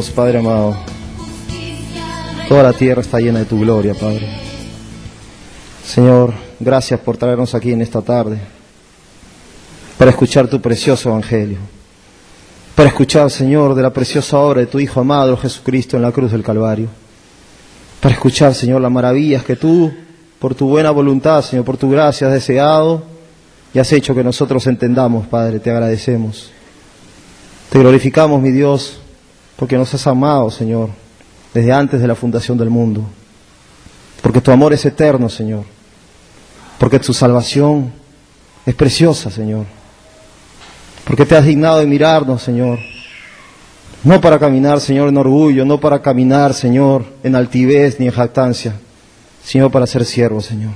Dios, Padre amado. Toda la tierra está llena de tu gloria, Padre. Señor, gracias por traernos aquí en esta tarde para escuchar tu precioso evangelio, para escuchar, Señor, de la preciosa obra de tu Hijo amado Jesucristo en la cruz del Calvario, para escuchar, Señor, las maravillas que tú, por tu buena voluntad, Señor, por tu gracia has deseado y has hecho que nosotros entendamos, Padre. Te agradecemos. Te glorificamos, mi Dios, porque nos has amado, Señor, desde antes de la fundación del mundo. Porque tu amor es eterno, Señor. Porque tu salvación es preciosa, Señor. Porque te has dignado de mirarnos, Señor. No para caminar, Señor, en orgullo, no para caminar, Señor, en altivez ni en jactancia, sino para ser siervos, Señor.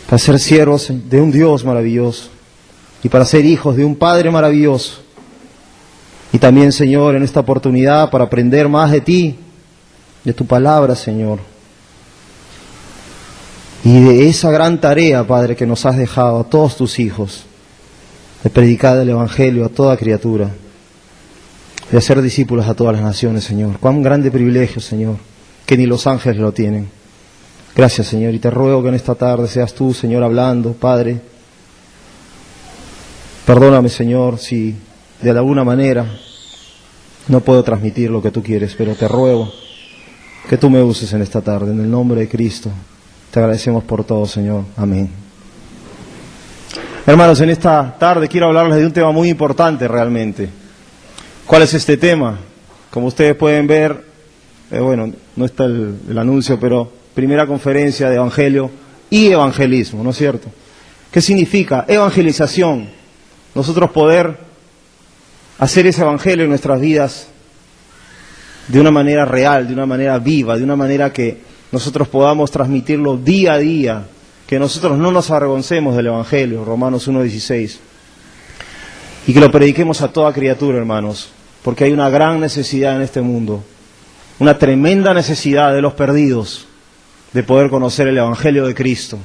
Para ser siervos de un Dios maravilloso y para ser hijos de un Padre maravilloso. Y también, Señor, en esta oportunidad para aprender más de ti, de tu palabra, Señor. Y de esa gran tarea, Padre, que nos has dejado a todos tus hijos, de predicar el Evangelio a toda criatura, de hacer discípulos a todas las naciones, Señor. Cuán grande privilegio, Señor, que ni los ángeles lo tienen. Gracias, Señor, y te ruego que en esta tarde seas tú, Señor, hablando, Padre. Perdóname, Señor, si de alguna manera no puedo transmitir lo que tú quieres, pero te ruego que tú me uses en esta tarde, en el nombre de Cristo. Te agradecemos por todo, Señor. Amén. Hermanos, en esta tarde quiero hablarles de un tema muy importante realmente. ¿Cuál es este tema? Como ustedes pueden ver, bueno, no está el anuncio, pero primera conferencia de Evangelio y evangelismo, ¿no es cierto? ¿Qué significa? Evangelización. Nosotros poder hacer ese evangelio en nuestras vidas de una manera real, de una manera viva, de una manera que nosotros podamos transmitirlo día a día, que nosotros no nos avergoncemos del evangelio, Romanos 1:16, y que lo prediquemos a toda criatura, hermanos, porque hay una gran necesidad en este mundo, una tremenda necesidad de los perdidos de poder conocer el evangelio de Cristo,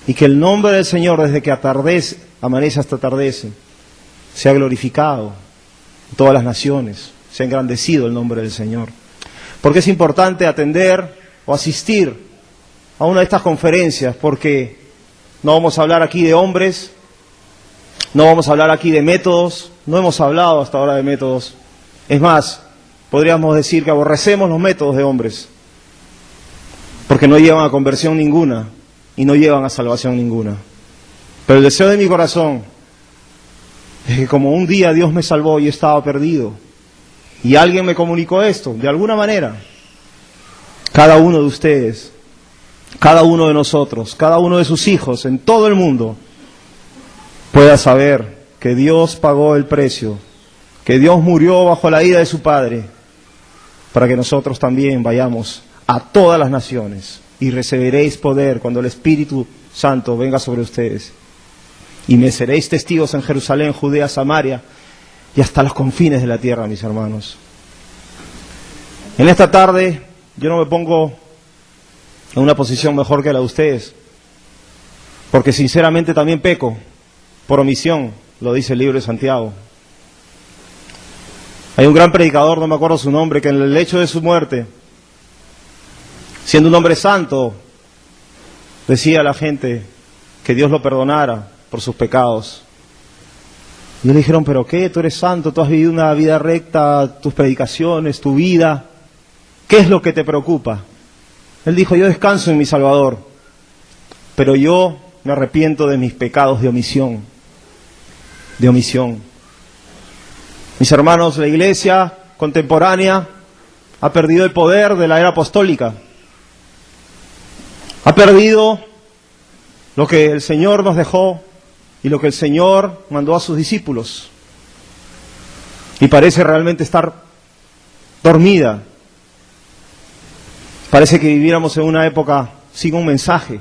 y que el nombre del Señor, desde que amanece hasta atardece, sea glorificado en todas las naciones, sea engrandecido el nombre del Señor. Porque es importante atender o asistir a una de estas conferencias, porque no vamos a hablar aquí de hombres, no vamos a hablar aquí de métodos, no hemos hablado hasta ahora de métodos. Es más, podríamos decir que aborrecemos los métodos de hombres, porque no llevan a conversión ninguna y no llevan a salvación ninguna. Pero el deseo de mi corazón es que como un día Dios me salvó y estaba perdido, y alguien me comunicó esto, de alguna manera, cada uno de ustedes, cada uno de nosotros, cada uno de sus hijos en todo el mundo, pueda saber que Dios pagó el precio, que Dios murió bajo la ira de su Padre, para que nosotros también vayamos a todas las naciones, y recibiréis poder cuando el Espíritu Santo venga sobre ustedes. Y me seréis testigos en Jerusalén, Judea, Samaria y hasta los confines de la tierra, mis hermanos. En esta tarde yo no me pongo en una posición mejor que la de ustedes, porque sinceramente también peco por omisión, lo dice el libro de Santiago. Hay un gran predicador, no me acuerdo su nombre, que en el lecho de su muerte, siendo un hombre santo, decía a la gente que Dios lo perdonara por sus pecados. Y le dijeron, ¿pero qué? Tú eres santo, tú has vivido una vida recta, tus predicaciones, tu vida, ¿qué es lo que te preocupa? Él dijo, yo descanso en mi Salvador, pero yo me arrepiento de mis pecados de omisión. De omisión. Mis hermanos, la iglesia contemporánea ha perdido el poder de la era apostólica. Ha perdido lo que el Señor nos dejó y lo que el Señor mandó a sus discípulos. Y parece realmente estar dormida. Parece que viviéramos en una época sin un mensaje.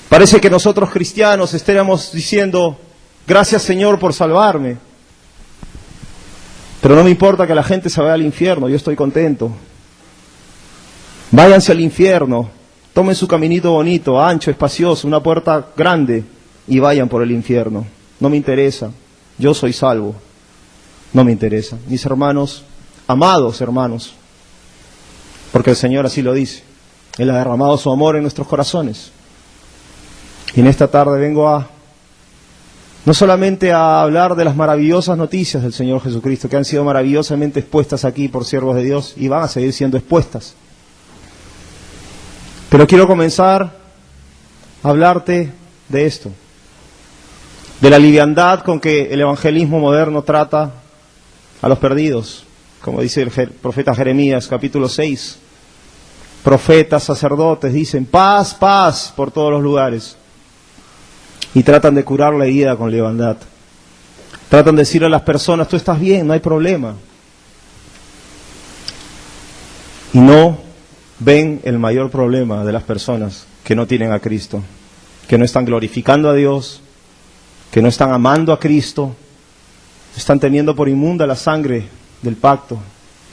Parece que nosotros cristianos estaríamos diciendo, gracias Señor por salvarme. Pero no me importa que la gente se vaya al infierno, yo estoy contento. Váyanse al infierno, tomen su caminito bonito, ancho, espacioso, una puerta grande y vayan por el infierno. No me interesa, yo soy salvo. no me interesa. Mis hermanos, amados hermanos, porque el Señor así lo dice, Él ha derramado su amor en nuestros corazones. Y en esta tarde vengo no solamente a hablar de las maravillosas noticias del Señor Jesucristo, que han sido maravillosamente expuestas aquí por siervos de Dios y van a seguir siendo expuestas. Pero quiero comenzar a hablarte de esto, de la liviandad con que el evangelismo moderno trata a los perdidos, como dice el profeta Jeremías, capítulo 6. Profetas, sacerdotes dicen paz, paz por todos los lugares. Y tratan de curar la herida con liviandad. Tratan de decirle a las personas, tú estás bien, no hay problema. Y no ven el mayor problema de las personas que no tienen a Cristo, que no están glorificando a Dios, que no están amando a Cristo, están teniendo por inmunda la sangre del pacto,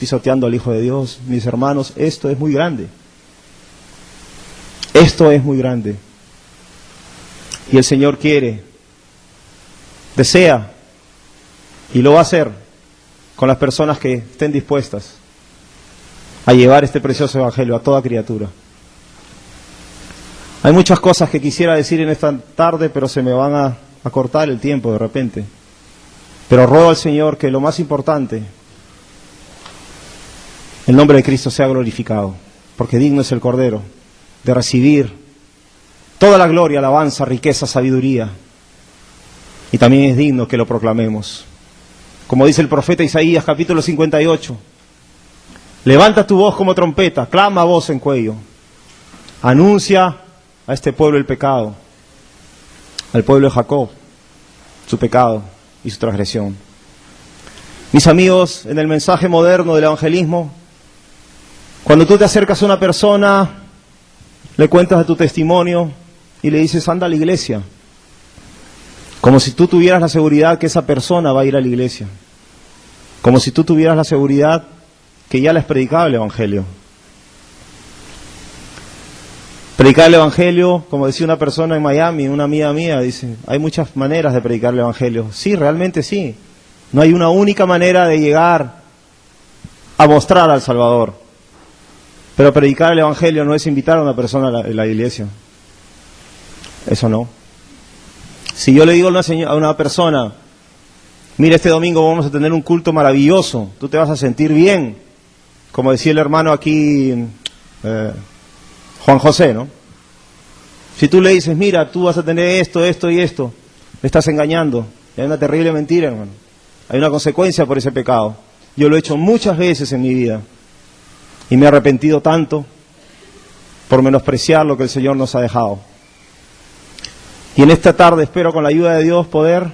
pisoteando al Hijo de Dios. Mis hermanos, esto es muy grande. Esto es muy grande. Y el Señor quiere, desea, y lo va a hacer con las personas que estén dispuestas a llevar este precioso evangelio a toda criatura. Hay muchas cosas que quisiera decir en esta tarde, pero se me van a cortar el tiempo de repente. Pero ruego al Señor que lo más importante, el nombre de Cristo sea glorificado, porque digno es el Cordero de recibir toda la gloria, alabanza, riqueza, sabiduría. Y también es digno que lo proclamemos. Como dice el profeta Isaías, capítulo 58. Levanta tu voz como trompeta, clama a voz en cuello. Anuncia a este pueblo el pecado, al pueblo de Jacob, su pecado y su transgresión. Mis amigos, en el mensaje moderno del evangelismo, cuando tú te acercas a una persona, le cuentas de tu testimonio y le dices, anda a la iglesia, como si tú tuvieras la seguridad que esa persona va a ir a la iglesia, como si tú tuvieras la seguridad que ya les predicaba el evangelio. Predicar el evangelio, como decía una persona en Miami, una amiga mía, dice, hay muchas maneras de predicar el evangelio. Sí, realmente sí. No hay una única manera de llegar a mostrar al Salvador. Pero predicar el evangelio no es invitar a una persona a la iglesia. Eso no. Si yo le digo a una persona, mira, este domingo vamos a tener un culto maravilloso, tú te vas a sentir bien, como decía el hermano aquí, Juan José, ¿no? Si tú le dices, mira, tú vas a tener esto, esto y esto, le estás engañando. Y hay una terrible mentira, hermano. Hay una consecuencia por ese pecado. Yo lo he hecho muchas veces en mi vida y me he arrepentido tanto por menospreciar lo que el Señor nos ha dejado. Y en esta tarde espero con la ayuda de Dios poder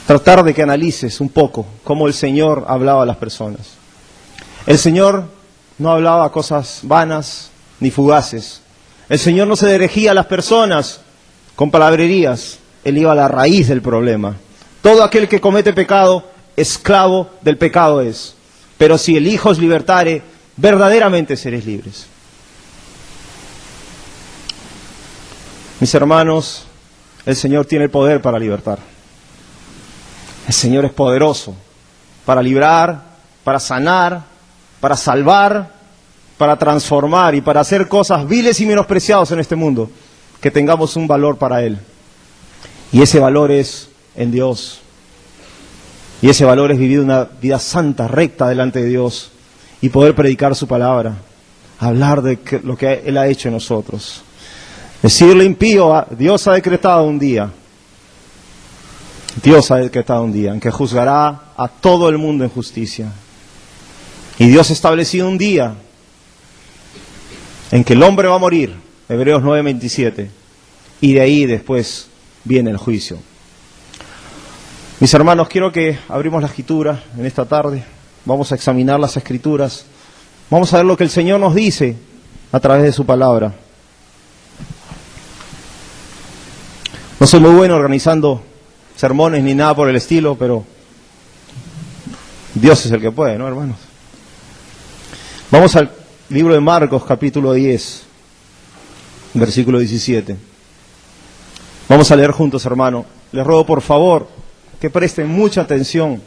tratar de que analices un poco cómo el Señor hablaba a las personas. El Señor no hablaba cosas vanas ni fugaces. El Señor no se dirigía a las personas con palabrerías. Él iba a la raíz del problema. Todo aquel que comete pecado, esclavo del pecado es. Pero si el Hijo os libertare, verdaderamente seréis libres. Mis hermanos, el Señor tiene el poder para libertar. El Señor es poderoso para librar, para sanar, para salvar, para transformar y para hacer cosas viles y menospreciadas en este mundo, que tengamos un valor para Él. Y ese valor es en Dios. Y ese valor es vivir una vida santa, recta delante de Dios y poder predicar su palabra, hablar de lo que Él ha hecho en nosotros. Decirle impío, Dios ha decretado un día en que juzgará a todo el mundo en justicia. Y Dios ha establecido un día en que el hombre va a morir, Hebreos 9:27, y de ahí después viene el juicio. Mis hermanos, quiero que abrimos la escritura en esta tarde, vamos a examinar las escrituras, vamos a ver lo que el Señor nos dice a través de su palabra. No soy muy bueno organizando sermones ni nada por el estilo, pero Dios es el que puede, ¿no, hermanos? Vamos al libro de Marcos, capítulo 10, versículo 17. Vamos a leer juntos, hermano. Les ruego, por favor, que presten mucha atención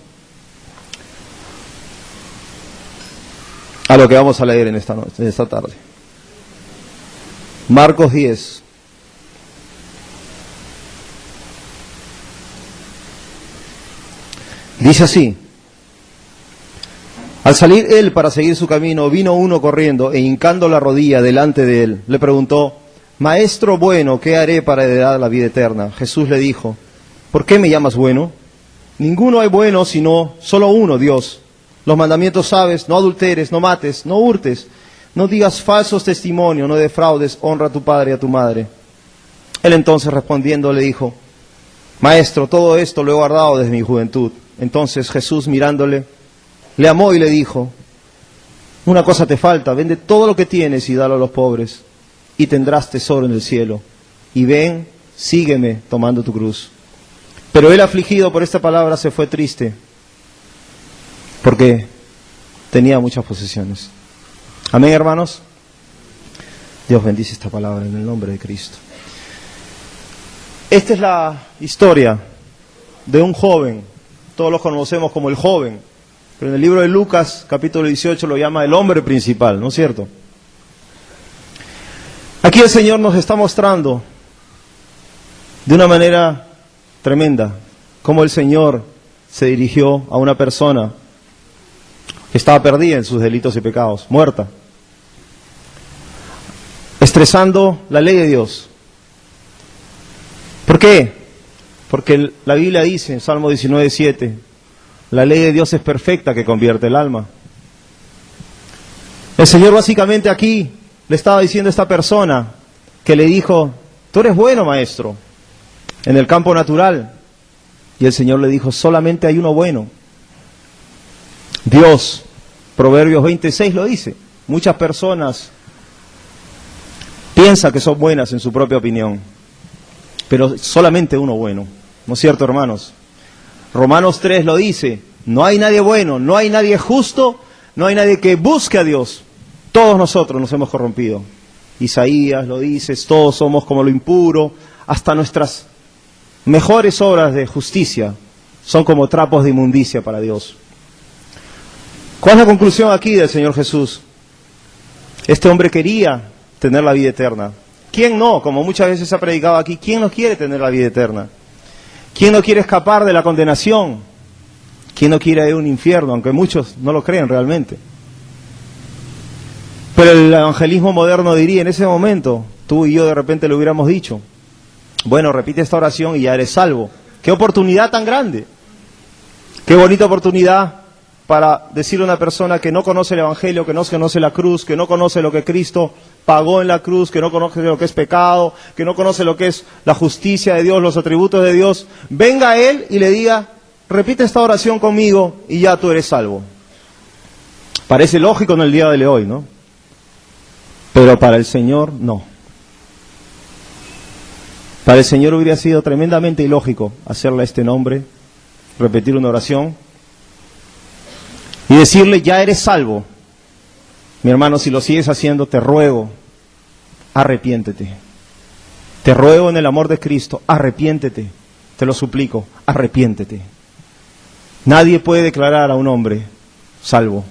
a lo que vamos a leer en esta tarde. Marcos 10. Dice así: al salir él para seguir su camino, vino uno corriendo e hincando la rodilla delante de él, le preguntó: Maestro bueno, ¿qué haré para heredar la vida eterna? Jesús le dijo: ¿por qué me llamas bueno? Ninguno hay bueno sino solo uno, Dios. Los mandamientos sabes: no adulteres, no mates, no hurtes, no digas falsos testimonios, no defraudes, honra a tu padre y a tu madre. Él entonces respondiendo le dijo: Maestro, todo esto lo he guardado desde mi juventud. Entonces Jesús, mirándole, le amó y le dijo: una cosa te falta, vende todo lo que tienes y dalo a los pobres, y tendrás tesoro en el cielo. Y ven, sígueme tomando tu cruz. Pero él, afligido por esta palabra, se fue triste, porque tenía muchas posesiones. Amén, hermanos. Dios bendice esta palabra en el nombre de Cristo. Esta es la historia de un joven. Todos lo conocemos como el joven, pero en el libro de Lucas, capítulo 18, lo llama el hombre principal, ¿no es cierto? Aquí el Señor nos está mostrando de una manera tremenda cómo el Señor se dirigió a una persona que estaba perdida en sus delitos y pecados, muerta, estresando la ley de Dios. ¿Por qué? Porque la Biblia dice en Salmo 19:7, la ley de Dios es perfecta que convierte el alma. El Señor básicamente aquí le estaba diciendo a esta persona que le dijo: tú eres bueno, maestro, en el campo natural. Y el Señor le dijo: solamente hay uno bueno, Dios. Proverbios 26 lo dice. Muchas personas piensan que son buenas en su propia opinión, pero solamente uno bueno, ¿no es cierto, hermanos? Romanos 3 lo dice: no hay nadie bueno, no hay nadie justo, no hay nadie que busque a Dios. Todos nosotros nos hemos corrompido. Isaías lo dice: todos somos como lo impuro, hasta nuestras mejores obras de justicia son como trapos de inmundicia para Dios. ¿Cuál es la conclusión aquí del Señor Jesús? Este hombre quería tener la vida eterna. ¿Quién no? Como muchas veces se ha predicado aquí, ¿quién no quiere tener la vida eterna? ¿Quién no quiere escapar de la condenación? ¿Quién no quiere ir a un infierno? Aunque muchos no lo creen realmente. Pero el evangelismo moderno diría en ese momento, tú y yo de repente le hubiéramos dicho: bueno, repite esta oración y ya eres salvo. ¡Qué oportunidad tan grande! ¡Qué bonita oportunidad para decirle a una persona que no conoce el evangelio, que no conoce la cruz, que no conoce lo que Cristo pagó en la cruz, que no conoce lo que es pecado, que no conoce lo que es la justicia de Dios, los atributos de Dios? Venga a Él y le diga: repite esta oración conmigo y ya tú eres salvo. Parece lógico en el día de hoy, ¿no? Pero para el Señor, no. Para el Señor hubiera sido tremendamente ilógico hacerle a este nombre repetir una oración y decirle: ya eres salvo. Mi hermano, si lo sigues haciendo, te ruego, arrepiéntete. Te ruego en el amor de Cristo, arrepiéntete. Te lo suplico, arrepiéntete. Nadie puede declarar a un hombre salvo.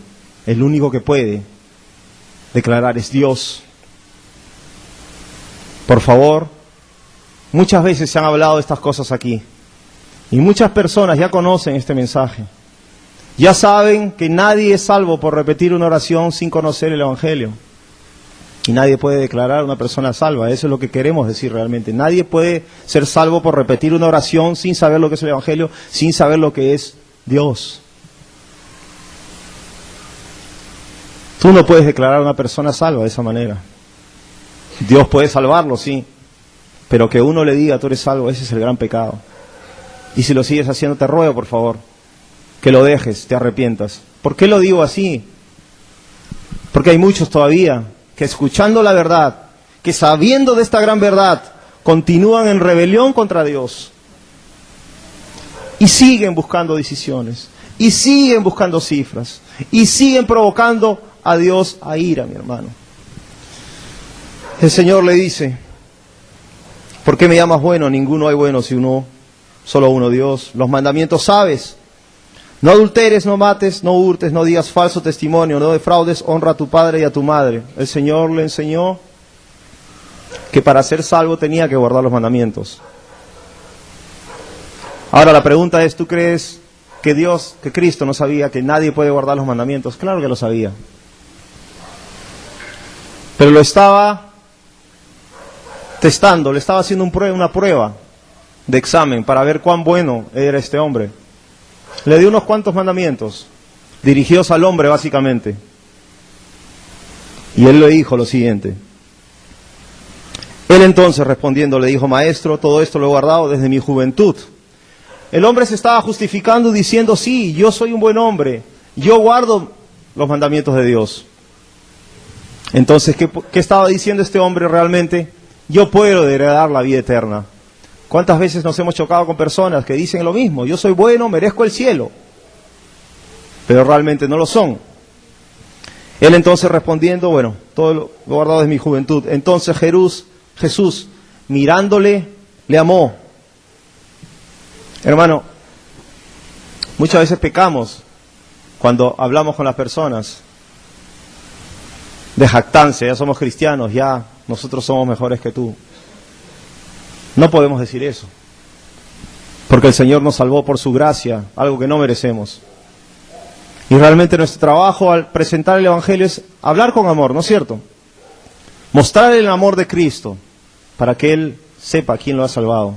El único que puede declarar es Dios. Por favor, muchas veces se han hablado de estas cosas aquí. Y muchas personas ya conocen este mensaje. Ya saben que nadie es salvo por repetir una oración sin conocer el evangelio. Y nadie puede declarar a una persona salva. Eso es lo que queremos decir realmente. Nadie puede ser salvo por repetir una oración sin saber lo que es el evangelio, sin saber lo que es Dios. Tú no puedes declarar a una persona salva de esa manera. Dios puede salvarlo, sí, pero que uno le diga: tú eres salvo, ese es el gran pecado. Y si lo sigues haciendo, te ruego, por favor, que lo dejes, te arrepientas. ¿Por qué lo digo así? Porque hay muchos todavía que, escuchando la verdad, que sabiendo de esta gran verdad, continúan en rebelión contra Dios. Y siguen buscando decisiones, y siguen buscando cifras, y siguen provocando a Dios a ira, mi hermano. El Señor le dice: ¿por qué me llamas bueno? Ninguno hay bueno sino solo uno Dios. Los mandamientos sabes: no adulteres, no mates, no hurtes, no digas falso testimonio, no defraudes, honra a tu padre y a tu madre. El Señor le enseñó que para ser salvo tenía que guardar los mandamientos. Ahora la pregunta es, ¿tú crees que que Cristo no sabía que nadie puede guardar los mandamientos? Claro que lo sabía. Pero lo estaba testando, le estaba haciendo una prueba de examen para ver cuán bueno era este hombre. Le dio unos cuantos mandamientos, dirigidos al hombre básicamente. Y él le dijo lo siguiente. Él entonces respondiendo le dijo: Maestro, todo esto lo he guardado desde mi juventud. El hombre se estaba justificando diciendo: sí, yo soy un buen hombre, yo guardo los mandamientos de Dios. Entonces, ¿qué estaba diciendo este hombre realmente? Yo puedo heredar la vida eterna. ¿Cuántas veces nos hemos chocado con personas que dicen lo mismo? Yo soy bueno, merezco el cielo. Pero realmente no lo son. Él entonces respondiendo: bueno, todo lo guardado desde mi juventud. Entonces Jesús, mirándole, le amó. Hermano, muchas veces pecamos cuando hablamos con las personas de jactancia: ya somos cristianos, ya nosotros somos mejores que tú. No podemos decir eso, porque el Señor nos salvó por su gracia, algo que no merecemos. Y realmente nuestro trabajo al presentar el Evangelio es hablar con amor, ¿no es cierto? Mostrar el amor de Cristo para que Él sepa quién lo ha salvado.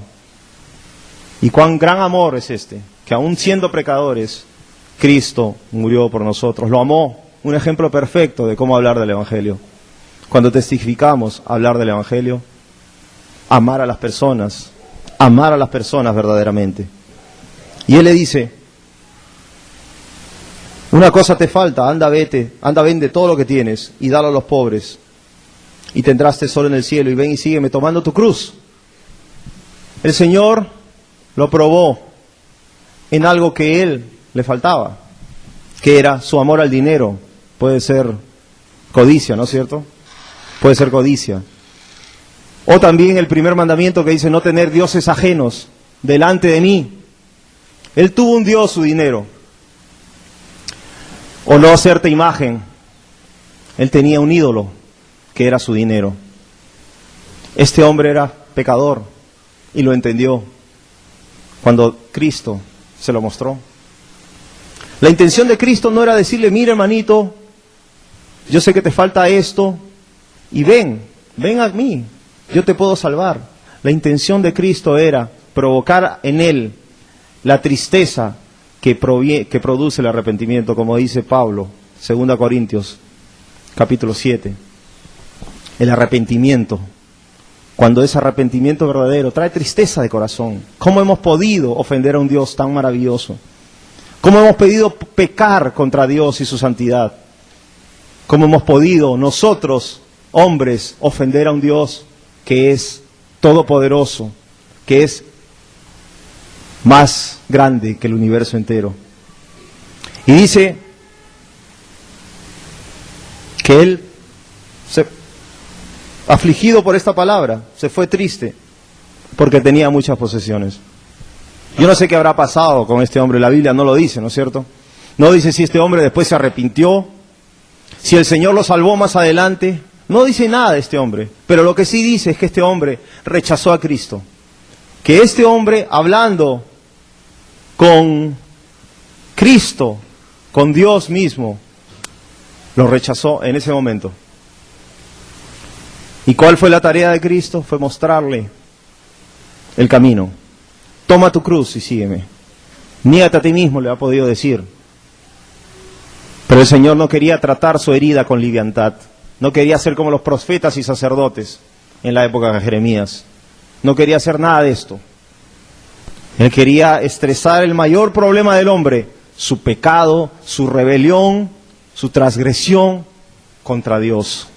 Y cuán gran amor es este, que aún siendo pecadores, Cristo murió por nosotros, lo amó. Un ejemplo perfecto de cómo hablar del Evangelio. Cuando testificamos hablar del Evangelio, amar a las personas verdaderamente. Y Él le dice: una cosa te falta, anda vende todo lo que tienes y dalo a los pobres, y tendrás tesoro en el cielo, y ven y sígueme tomando tu cruz. El Señor lo probó en algo que Él le faltaba, que era su amor al dinero. Puede ser codicia, ¿no es cierto? Puede ser codicia. O también el primer mandamiento que dice: no tener dioses ajenos delante de mí. Él tuvo un dios, su dinero. O no hacerte imagen. Él tenía un ídolo que era su dinero. Este hombre era pecador y lo entendió cuando Cristo se lo mostró. La intención de Cristo no era decirle: mira, hermanito, yo sé que te falta esto, y ven a mí, yo te puedo salvar. La intención de Cristo era provocar en él la tristeza que produce el arrepentimiento, como dice Pablo, 2 Corintios, capítulo 7. El arrepentimiento, cuando es arrepentimiento verdadero, trae tristeza de corazón. ¿Cómo hemos podido ofender a un Dios tan maravilloso? ¿Cómo hemos podido pecar contra Dios y su santidad? ¿Cómo hemos podido nosotros, hombres, ofender a un Dios que es todopoderoso, que es más grande que el universo entero? Y dice que él, afligido por esta palabra, se fue triste porque tenía muchas posesiones. Yo no sé qué habrá pasado con este hombre, la Biblia no lo dice, ¿no es cierto? No dice si este hombre después se arrepintió, si el Señor lo salvó más adelante. No dice nada de este hombre, pero lo que sí dice es que este hombre rechazó a Cristo. Que este hombre, hablando con Cristo, con Dios mismo, lo rechazó en ese momento. ¿Y cuál fue la tarea de Cristo? Fue mostrarle el camino. Toma tu cruz y sígueme. Niégate a ti mismo, le ha podido decir. Pero el Señor no quería tratar su herida con liviandad. No quería ser como los profetas y sacerdotes en la época de Jeremías. No quería hacer nada de esto. Él quería estresar el mayor problema del hombre: su pecado, su rebelión, su transgresión contra Dios,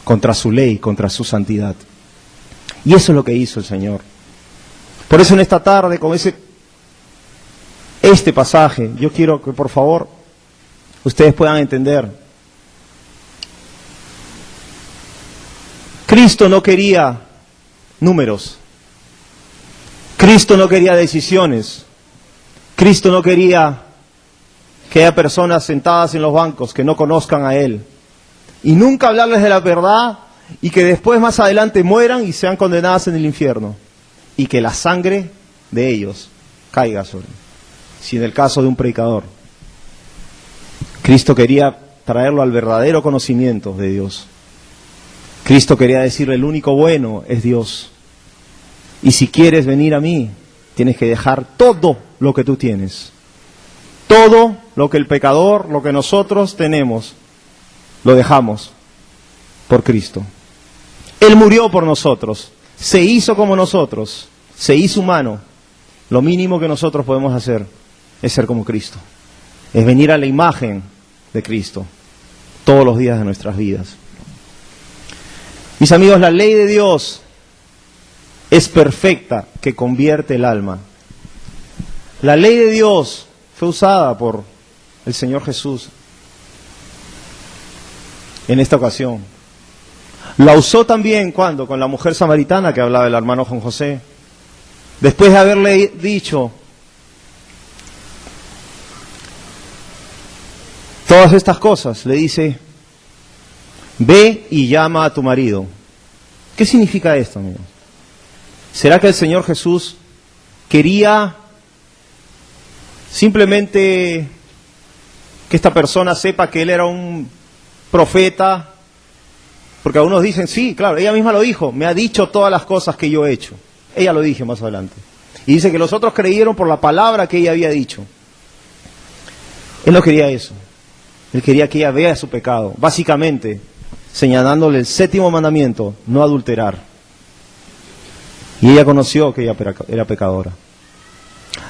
contra su ley, contra su santidad. Y eso es lo que hizo el Señor. Por eso en esta tarde, con este pasaje, yo quiero que por favor ustedes puedan entender. Cristo no quería números. Cristo no quería decisiones. Cristo no quería que haya personas sentadas en los bancos que no conozcan a Él. Y nunca hablarles de la verdad y que después más adelante mueran y sean condenadas en el infierno. Y que la sangre de ellos caiga sobre él. Si en el caso de un predicador, Cristo quería traerlo al verdadero conocimiento de Dios. Cristo quería decirle, el único bueno es Dios. Y si quieres venir a mí, tienes que dejar todo lo que tú tienes. Todo lo que el pecador, lo que nosotros tenemos, lo dejamos por Cristo. Él murió por nosotros, se hizo como nosotros, se hizo humano. Lo mínimo que nosotros podemos hacer es ser como Cristo. Es venir a la imagen de Cristo todos los días de nuestras vidas. Mis amigos, la ley de Dios es perfecta, que convierte el alma. La ley de Dios fue usada por el Señor Jesús en esta ocasión. La usó también cuando con la mujer samaritana que hablaba el hermano Juan José. Después de haberle dicho todas estas cosas, le dice, ve y llama a tu marido. ¿Qué significa esto, amigos? ¿Será que el Señor Jesús quería simplemente que esta persona sepa que Él era un profeta? Porque algunos dicen, sí, claro, ella misma lo dijo, me ha dicho todas las cosas que yo he hecho. Ella lo dijo más adelante. Y dice que los otros creyeron por la palabra que ella había dicho. Él no quería eso. Él quería que ella vea su pecado. Básicamente, señalándole el 7º mandamiento, no adulterar. Y ella conoció que ella era pecadora.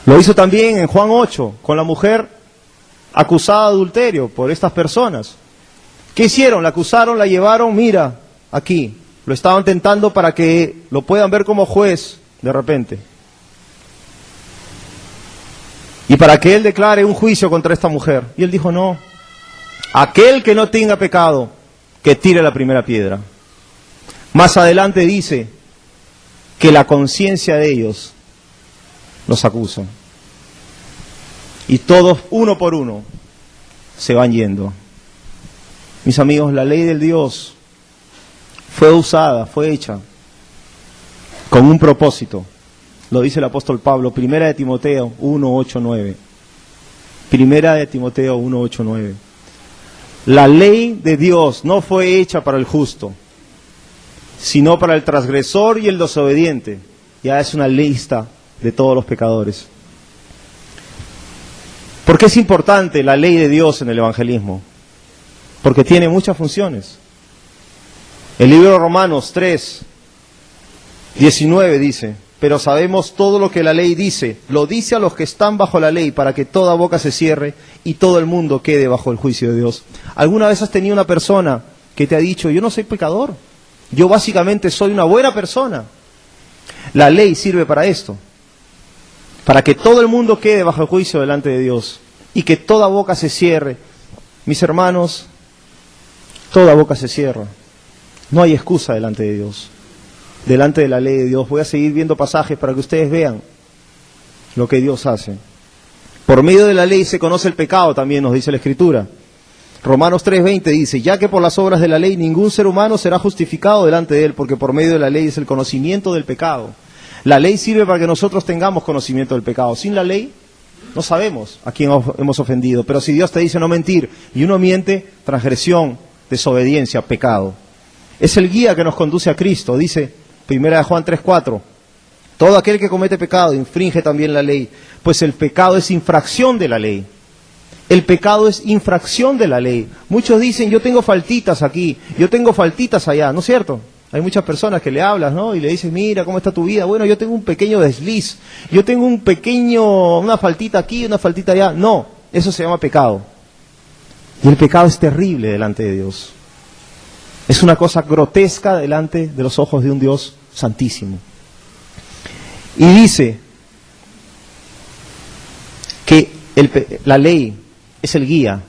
Lo hizo también en Juan 8, con la mujer acusada de adulterio por estas personas. ¿Qué hicieron? La acusaron, la llevaron, mira, aquí. Lo estaban tentando para que lo puedan ver como juez de repente. Y para que él declare un juicio contra esta mujer. Y él dijo, no, aquel que no tenga pecado, que tire la primera piedra. Más adelante dice que la conciencia de ellos los acusa. Y todos, uno por uno, se van yendo. Mis amigos, la ley del Dios fue usada, fue hecha con un propósito. Lo dice el apóstol Pablo, 1 de Timoteo 1, 8, 9. 1 de Timoteo 1, 8, 9. La ley de Dios no fue hecha para el justo, sino para el transgresor y el desobediente. Ya es una lista de todos los pecadores. ¿Por qué es importante la ley de Dios en el evangelismo? Porque tiene muchas funciones. El libro de Romanos 3, 19 dice, pero sabemos todo lo que la ley dice, lo dice a los que están bajo la ley, para que toda boca se cierre y todo el mundo quede bajo el juicio de Dios. ¿Alguna vez has tenido una persona que te ha dicho, yo no soy pecador, yo básicamente soy una buena persona? La ley sirve para esto, para que todo el mundo quede bajo el juicio delante de Dios y que toda boca se cierre. Mis hermanos, toda boca se cierra. No hay excusa delante de Dios, delante de la ley de Dios. Voy a seguir viendo pasajes para que ustedes vean lo que Dios hace. Por medio de la ley se conoce el pecado también, nos dice la Escritura. Romanos 3:20 dice, ya que por las obras de la ley ningún ser humano será justificado delante de él, porque por medio de la ley es el conocimiento del pecado. La ley sirve para que nosotros tengamos conocimiento del pecado. Sin la ley no sabemos a quién hemos ofendido, pero si Dios te dice no mentir y uno miente, transgresión, desobediencia, pecado. Es el guía que nos conduce a Cristo, dice 1 Juan 3:4. Todo aquel que comete pecado infringe también la ley, pues el pecado es infracción de la ley. El pecado es infracción de la ley. Muchos dicen, yo tengo faltitas aquí, yo tengo faltitas allá, ¿no es cierto? Hay muchas personas que le hablas, ¿no? Y le dices, mira, ¿cómo está tu vida? Bueno, yo tengo un pequeño desliz, yo tengo una faltita aquí, una faltita allá. No, eso se llama pecado. Y el pecado es terrible delante de Dios. Es una cosa grotesca delante de los ojos de un Dios santísimo. Y dice que la ley es el guía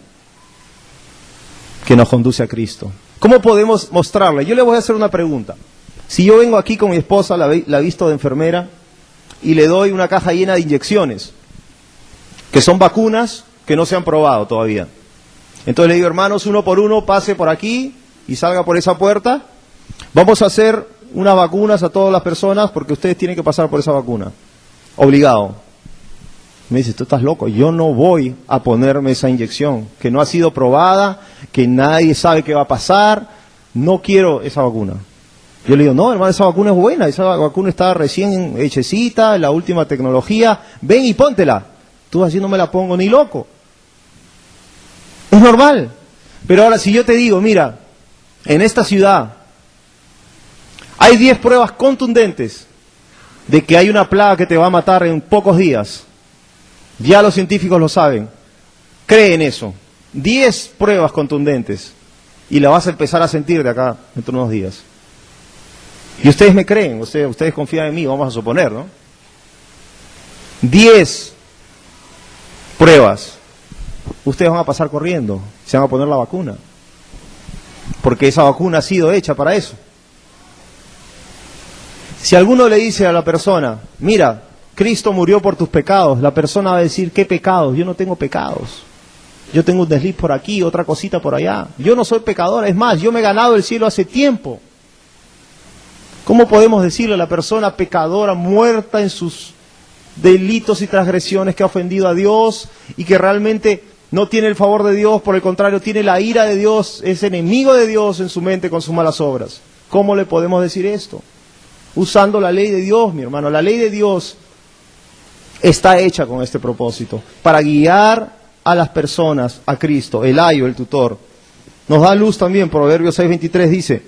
que nos conduce a Cristo. ¿Cómo podemos mostrarle? Yo le voy a hacer una pregunta. Si yo vengo aquí con mi esposa, la he visto de enfermera, y le doy una caja llena de inyecciones, que son vacunas que no se han probado todavía. Entonces le digo, hermanos, uno por uno, pase por aquí y salga por esa puerta. Vamos a hacer unas vacunas a todas las personas porque ustedes tienen que pasar por esa vacuna. Obligado. Me dice, tú estás loco, yo no voy a ponerme esa inyección, que no ha sido probada, que nadie sabe qué va a pasar, no quiero esa vacuna. Yo le digo, no, hermano, esa vacuna es buena, esa vacuna está recién hechecita, la última tecnología, ven y póntela. Tú así no me la pongo ni loco. Es normal. Pero ahora si yo te digo, mira, en esta ciudad hay 10 pruebas contundentes de que hay una plaga que te va a matar en pocos días. Ya los científicos lo saben. Cree en eso. 10 pruebas contundentes. Y la vas a empezar a sentir de acá dentro de unos días. Y ustedes me creen, ustedes confían en mí, vamos a suponer, ¿no? 10 pruebas. Ustedes van a pasar corriendo, se van a poner la vacuna. Porque esa vacuna ha sido hecha para eso. Si alguno le dice a la persona, mira, Cristo murió por tus pecados, la persona va a decir, ¿qué pecados? Yo no tengo pecados. Yo tengo un desliz por aquí, otra cosita por allá. Yo no soy pecador, es más, yo me he ganado el cielo hace tiempo. ¿Cómo podemos decirle a la persona pecadora, muerta en sus delitos y transgresiones, que ha ofendido a Dios y que realmente no tiene el favor de Dios, por el contrario, tiene la ira de Dios, es enemigo de Dios en su mente con sus malas obras? ¿Cómo le podemos decir esto? Usando la ley de Dios, mi hermano. La ley de Dios está hecha con este propósito, para guiar a las personas a Cristo, el ayo, el tutor. Nos da luz también, Proverbios 6:23 dice,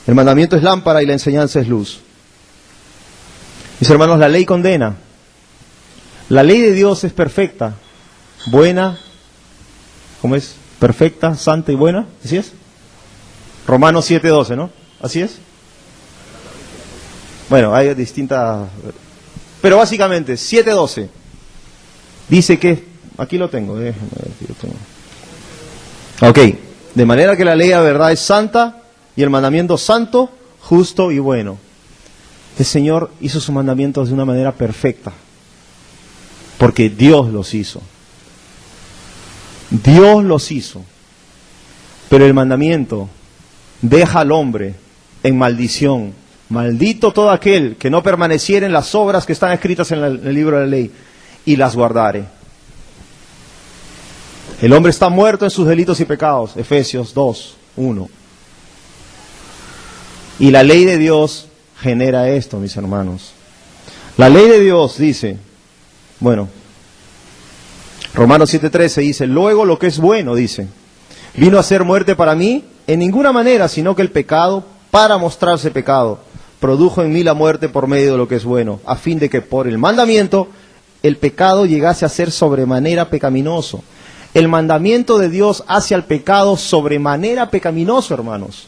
el mandamiento es lámpara y la enseñanza es luz. Mis hermanos, la ley condena. La ley de Dios es perfecta, buena, ¿cómo es? Perfecta, santa y buena, ¿así es? Romanos 7:12, ¿no? ¿Así es? Bueno, hay distintas... Pero básicamente, 7:12, dice que... Aquí lo tengo, Ok, de manera que la ley de verdad es santa y el mandamiento santo, justo y bueno. El Señor hizo sus mandamientos de una manera perfecta, porque Dios los hizo. Dios los hizo. Pero el mandamiento deja al hombre en maldición. Maldito todo aquel que no permaneciera en las obras que están escritas en el libro de la ley y las guardare. El hombre está muerto en sus delitos y pecados. Efesios 2:1. Y la ley de Dios genera esto, mis hermanos. La ley de Dios dice, bueno, Romanos 7:13 dice, luego lo que es bueno, dice, vino a ser muerte para mí en ninguna manera, sino que el pecado, para mostrarse pecado, produjo en mí la muerte por medio de lo que es bueno, a fin de que por el mandamiento el pecado llegase a ser sobremanera pecaminoso. El mandamiento de Dios hace al pecado sobremanera pecaminoso, hermanos.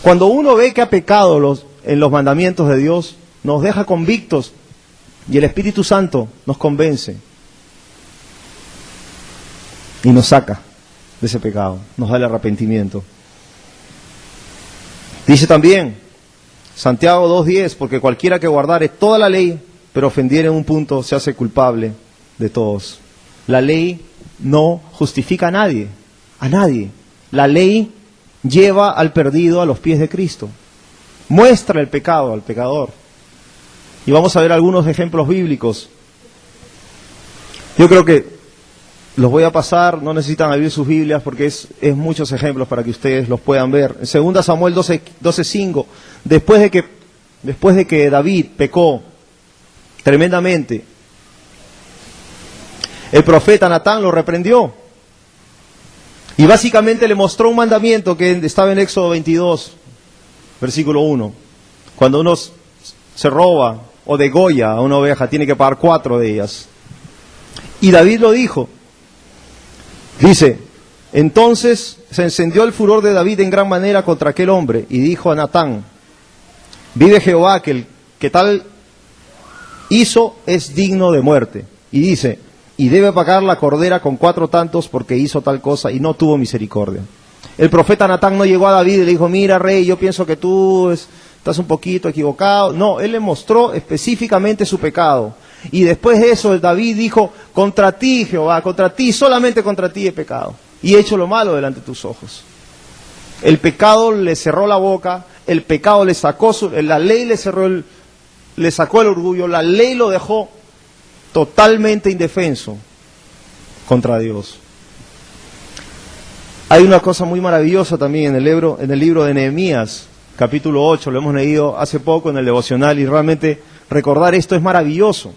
Cuando uno ve que ha pecado en los mandamientos de Dios, nos deja convictos y el Espíritu Santo nos convence y nos saca de ese pecado, nos da el arrepentimiento. Dice también Santiago 2:10, porque cualquiera que guardare toda la ley, pero ofendiere en un punto, se hace culpable de todos. La ley no justifica a nadie, a nadie. La ley lleva al perdido a los pies de Cristo. Muestra el pecado al pecador. Y vamos a ver algunos ejemplos bíblicos. Yo creo que los voy a pasar, no necesitan abrir sus Biblias porque es muchos ejemplos para que ustedes los puedan ver. En 2 Samuel 12:5, después de que David pecó tremendamente, el profeta Natán lo reprendió. Y básicamente le mostró un mandamiento que estaba en Éxodo 22, versículo 1. Cuando uno se roba o degolla a una oveja, tiene que pagar 4 de ellas. Y David lo dijo. Dice, entonces se encendió el furor de David en gran manera contra aquel hombre, y dijo a Natán, vive Jehová, que el que tal hizo es digno de muerte. Y dice, y debe pagar la cordera con 4 tantos porque hizo tal cosa y no tuvo misericordia. El profeta Natán no llegó a David y le dijo, mira rey, yo pienso que tú estás un poquito equivocado. No, Él le mostró específicamente su pecado. Y después de eso, David dijo, contra ti, Jehová, contra ti, solamente contra ti he pecado. Y he hecho lo malo delante de tus ojos. El pecado le cerró la boca, el pecado le sacó, la ley le sacó el orgullo, la ley lo dejó totalmente indefenso contra Dios. Hay una cosa muy maravillosa también en el libro de Nehemías, capítulo 8, lo hemos leído hace poco en el devocional, y realmente recordar esto es maravilloso,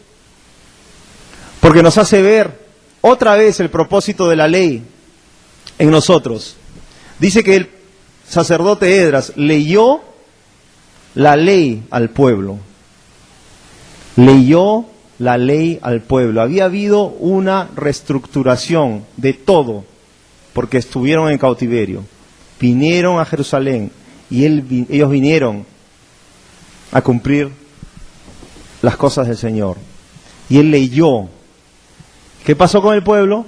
porque nos hace ver otra vez el propósito de la ley en nosotros. Dice que el sacerdote Esdras leyó la ley al pueblo. Leyó la ley al pueblo. Había habido una reestructuración de todo, porque estuvieron en cautiverio. Vinieron a Jerusalén y ellos vinieron a cumplir las cosas del Señor. Y él leyó. ¿Qué pasó con el pueblo?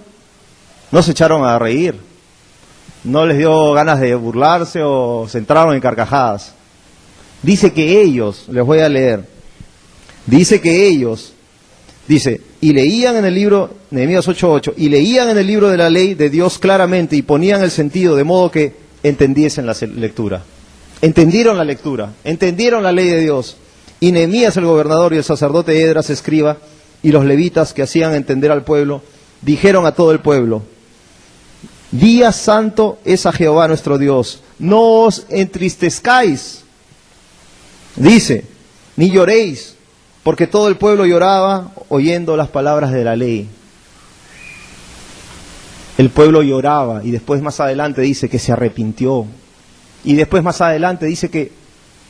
No se echaron a reír. No les dio ganas de burlarse o se entraron en carcajadas. Dice que ellos, les voy a leer, dice que ellos, y leían en el libro, Nehemías 8:8, y leían en el libro de la ley de Dios claramente y ponían el sentido de modo que entendiesen la lectura. Entendieron la lectura, entendieron la ley de Dios. Y Nehemías el gobernador y el sacerdote Esdras escriba y los levitas que hacían entender al pueblo, dijeron a todo el pueblo, día santo es a Jehová nuestro Dios, no os entristezcáis, dice, ni lloréis, porque todo el pueblo lloraba oyendo las palabras de la ley. El pueblo lloraba y después más adelante dice que se arrepintió. Y después más adelante dice que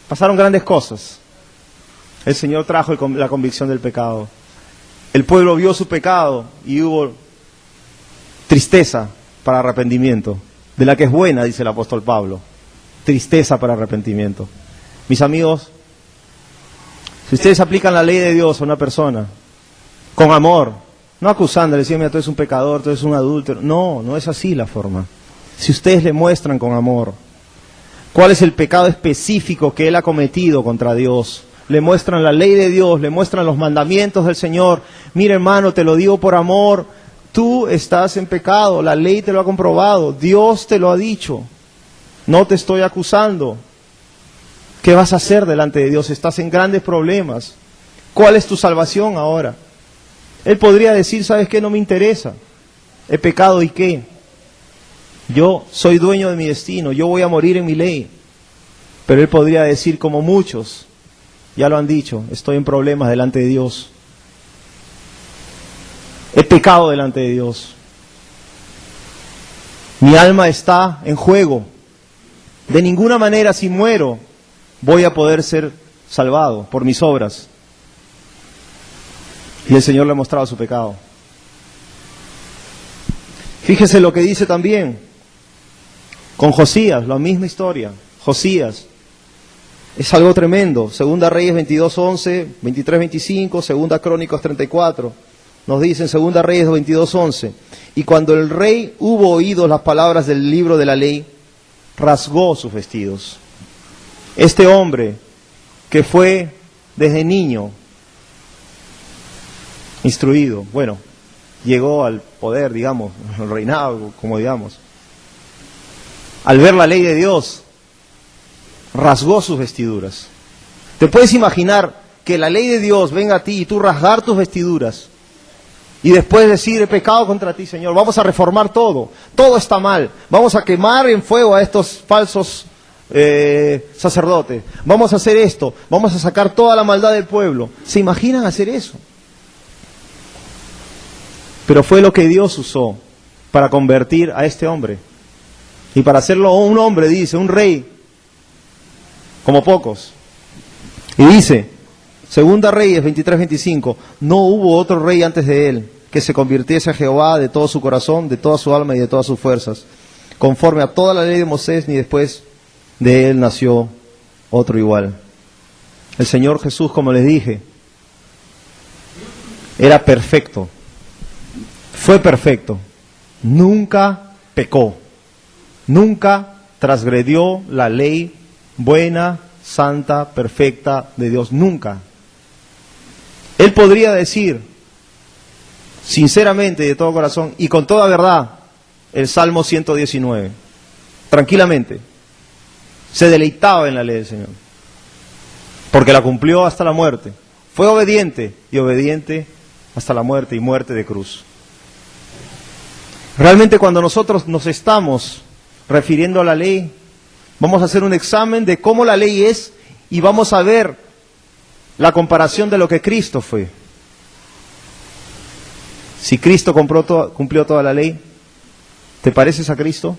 pasaron grandes cosas. El Señor trajo la convicción del pecado. El pueblo vio su pecado y hubo tristeza para arrepentimiento, de la que es buena, dice el apóstol Pablo. Tristeza para arrepentimiento. Mis amigos, si ustedes aplican la ley de Dios a una persona, con amor, no acusándole, diciendo, mira, tú eres un pecador, tú eres un adúltero. No, no es así la forma. Si ustedes le muestran con amor cuál es el pecado específico que él ha cometido contra Dios, le muestran la ley de Dios, le muestran los mandamientos del Señor. Mira, hermano, te lo digo por amor, tú estás en pecado, la ley te lo ha comprobado, Dios te lo ha dicho, no te estoy acusando. ¿Qué vas a hacer delante de Dios? Estás en grandes problemas. ¿Cuál es tu salvación ahora? Él podría decir, ¿sabes qué? No me interesa. He pecado y qué. Yo soy dueño de mi destino, yo voy a morir en mi ley. Pero él podría decir, como muchos ya lo han dicho, estoy en problemas delante de Dios. He pecado delante de Dios. Mi alma está en juego. De ninguna manera, si muero, voy a poder ser salvado por mis obras. Y el Señor le ha mostrado su pecado. Fíjese lo que dice también con Josías, la misma historia. Josías, es algo tremendo. Segunda Reyes 22:11, 23:25, Segunda Crónicas 34. Nos dice en Segunda Reyes 22:11, y cuando el rey hubo oído las palabras del libro de la ley, rasgó sus vestidos. Este hombre que fue desde niño instruido, bueno, llegó al poder, digamos, al reinado, como digamos, al ver la ley de Dios, rasgó sus vestiduras. ¿Te puedes imaginar que la ley de Dios venga a ti y tú rasgar tus vestiduras y después decir, he pecado contra ti, Señor, vamos a reformar todo, todo está mal, vamos a quemar en fuego a estos falsos sacerdotes, vamos a hacer esto, vamos a sacar toda la maldad del pueblo? ¿Se imaginan hacer eso? Pero fue lo que Dios usó para convertir a este hombre y para hacerlo un hombre, dice, un rey como pocos. Y dice, Segunda Reyes 23:25, no hubo otro rey antes de él que se convirtiese a Jehová de todo su corazón, de toda su alma y de todas sus fuerzas, conforme a toda la ley de Moisés, ni después de él nació otro igual. El Señor Jesús, como les dije, era perfecto, fue perfecto, nunca pecó, nunca transgredió la ley buena santa, perfecta de Dios, nunca. Él podría decir, sinceramente y de todo corazón, y con toda verdad, el Salmo 119, tranquilamente. Se deleitaba en la ley del Señor, porque la cumplió hasta la muerte. Fue obediente, y obediente hasta la muerte, y muerte de cruz. Realmente cuando nosotros nos estamos refiriendo a la ley, vamos a hacer un examen de cómo la ley es, y vamos a ver la comparación de lo que Cristo fue. Si Cristo cumplió toda la ley, ¿te pareces a Cristo?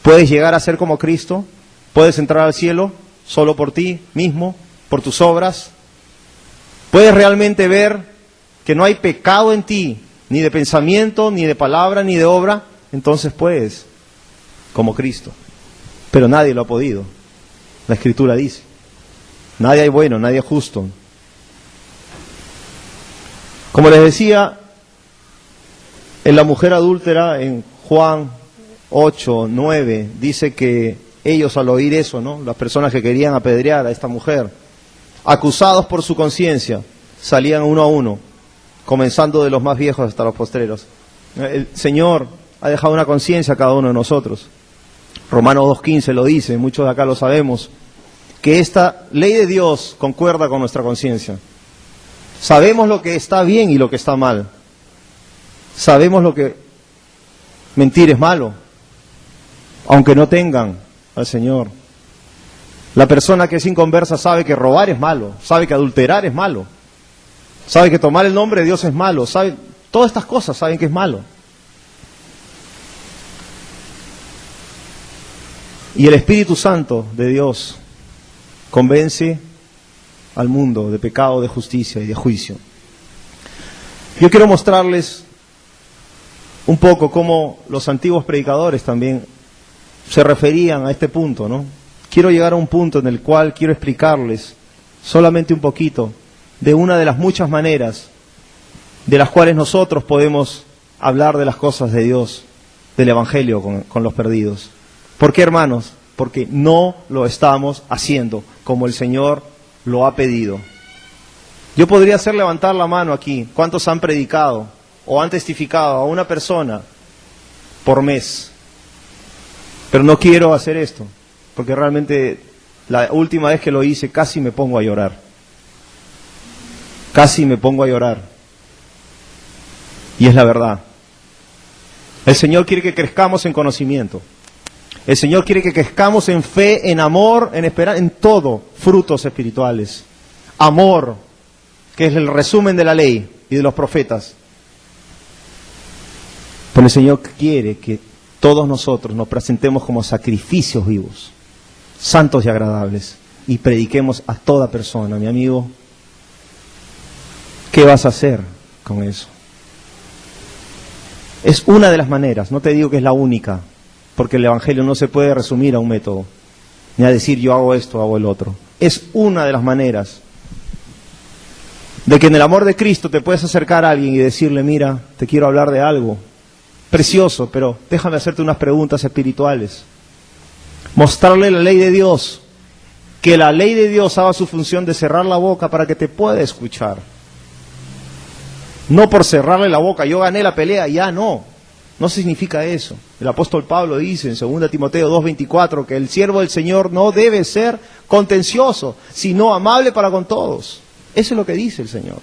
¿Puedes llegar a ser como Cristo? ¿Puedes entrar al cielo solo por ti mismo, por tus obras? ¿Puedes realmente ver que no hay pecado en ti, ni de pensamiento, ni de palabra, ni de obra? Entonces puedes, como Cristo. Pero nadie lo ha podido. La Escritura dice, nadie hay bueno, nadie es justo. Como les decía, en la mujer adúltera, en Juan 8, 9, dice que ellos al oír eso, ¿no?, las personas que querían apedrear a esta mujer, acusados por su conciencia, salían uno a uno, comenzando de los más viejos hasta los postreros. El Señor ha dejado una conciencia a cada uno de nosotros. Romanos 2.15 lo dice, muchos de acá lo sabemos, que esta ley de Dios concuerda con nuestra conciencia. Sabemos lo que está bien y lo que está mal. Sabemos lo que mentir es malo, aunque no tengan al Señor. La persona que es inconversa sabe que robar es malo, sabe que adulterar es malo, sabe que tomar el nombre de Dios es malo, sabe, todas estas cosas saben que es malo. Y el Espíritu Santo de Dios convence al mundo de pecado, de justicia y de juicio. Yo quiero mostrarles un poco cómo los antiguos predicadores también se referían a este punto, ¿no? Quiero llegar a un punto en el cual quiero explicarles solamente un poquito de una de las muchas maneras de las cuales nosotros podemos hablar de las cosas de Dios, del Evangelio con los perdidos. ¿Por qué, hermanos? Porque no lo estamos haciendo como el Señor lo ha pedido. Yo podría hacer levantar la mano aquí. ¿Cuántos han predicado o han testificado a una persona por mes? Pero no quiero hacer esto, porque realmente la última vez que lo hice casi me pongo a llorar. Casi me pongo a llorar. Y es la verdad. El Señor quiere que crezcamos en conocimiento. El Señor quiere que crezcamos en fe, en amor, en esperanza, en todo, frutos espirituales. Amor, que es el resumen de la ley y de los profetas. Pero el Señor quiere que todos nosotros nos presentemos como sacrificios vivos, santos y agradables, y prediquemos a toda persona. Mi amigo, ¿qué vas a hacer con eso? Es una de las maneras, no te digo que es la única, porque el Evangelio no se puede resumir a un método, ni a decir yo hago esto, hago el otro. Es una de las maneras de que en el amor de Cristo te puedes acercar a alguien y decirle, mira, te quiero hablar de algo precioso, pero déjame hacerte unas preguntas espirituales. Mostrarle la ley de Dios, que la ley de Dios haga su función de cerrar la boca para que te pueda escuchar. No por cerrarle la boca, yo gané la pelea, ya no. No significa eso. El apóstol Pablo dice en 2 Timoteo 2:24 que el siervo del Señor no debe ser contencioso, sino amable para con todos. Eso es lo que dice el Señor.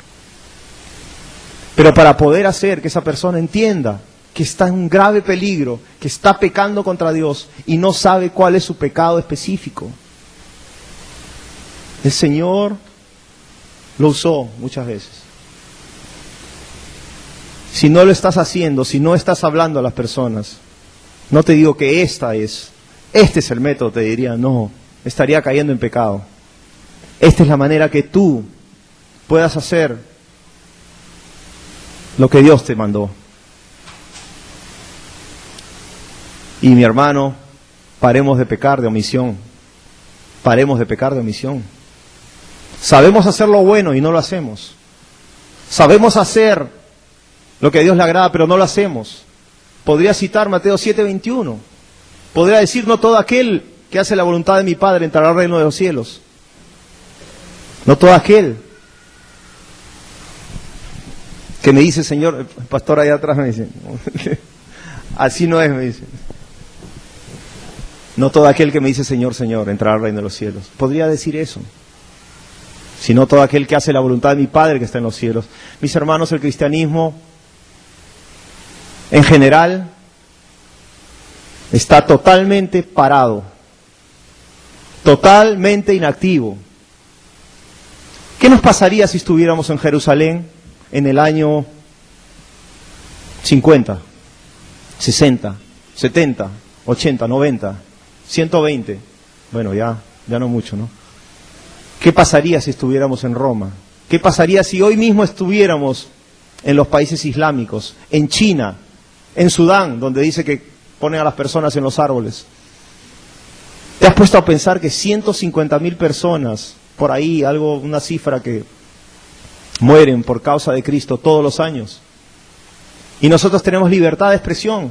Pero para poder hacer que esa persona entienda que está en un grave peligro, que está pecando contra Dios y no sabe cuál es su pecado específico, el Señor lo usó muchas veces. Si no lo estás haciendo, si no estás hablando a las personas, no te digo que este es el método, te diría, no, estaría cayendo en pecado. Esta es la manera que tú puedas hacer lo que Dios te mandó. Y mi hermano, paremos de pecar de omisión. Paremos de pecar de omisión. Sabemos hacer lo bueno y no lo hacemos. Sabemos hacer lo que a Dios le agrada, pero no lo hacemos. Podría citar Mateo 7:21. Podría decir, no todo aquel que hace la voluntad de mi Padre entrará al reino de los cielos. No todo aquel que me dice, Señor, el pastor allá atrás me dice, así no es, me dice. No todo aquel que me dice, Señor, Señor, entrará al reino de los cielos. Podría decir eso. Sino todo aquel que hace la voluntad de mi Padre que está en los cielos. Mis hermanos, el cristianismo, en general, está totalmente parado, totalmente inactivo. ¿Qué nos pasaría si estuviéramos en Jerusalén en el año 50, 60, 70, 80, 90, 120? Bueno, ya no mucho, ¿no? ¿Qué pasaría si estuviéramos en Roma? ¿Qué pasaría si hoy mismo estuviéramos en los países islámicos, en China, en Sudán, donde dice que ponen a las personas en los árboles? ¿Te has puesto a pensar que 150.000 personas, por ahí, una cifra que mueren por causa de Cristo todos los años? Y nosotros tenemos libertad de expresión.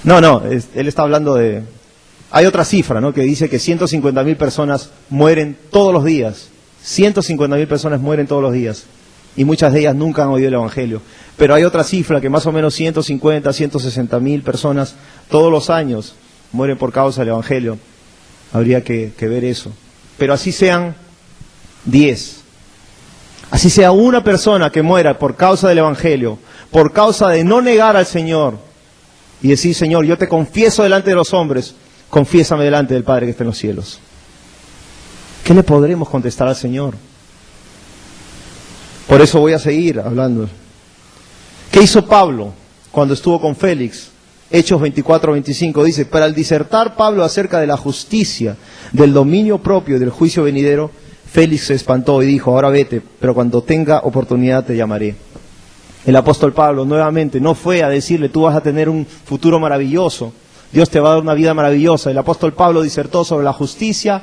No, él está hablando de... Hay otra cifra, ¿no?, que dice que 150.000 personas mueren todos los días. 150.000 personas mueren todos los días. Y muchas de ellas nunca han oído el Evangelio. Pero hay otra cifra que más o menos 150, 160.000 personas todos los años mueren por causa del Evangelio. Habría que ver eso. Pero así sean 10. Así sea una persona que muera por causa del Evangelio, por causa de no negar al Señor y decir, Señor, yo te confieso delante de los hombres, confiésame delante del Padre que está en los cielos. ¿Qué le podremos contestar al Señor? Por eso voy a seguir hablando. ¿Qué hizo Pablo cuando estuvo con Félix? Hechos 24-25 dice, para al disertar Pablo acerca de la justicia, del dominio propio y del juicio venidero, Félix se espantó y dijo, ahora vete, pero cuando tenga oportunidad te llamaré. El apóstol Pablo nuevamente no fue a decirle, tú vas a tener un futuro maravilloso, Dios te va a dar una vida maravillosa. El apóstol Pablo disertó sobre la justicia,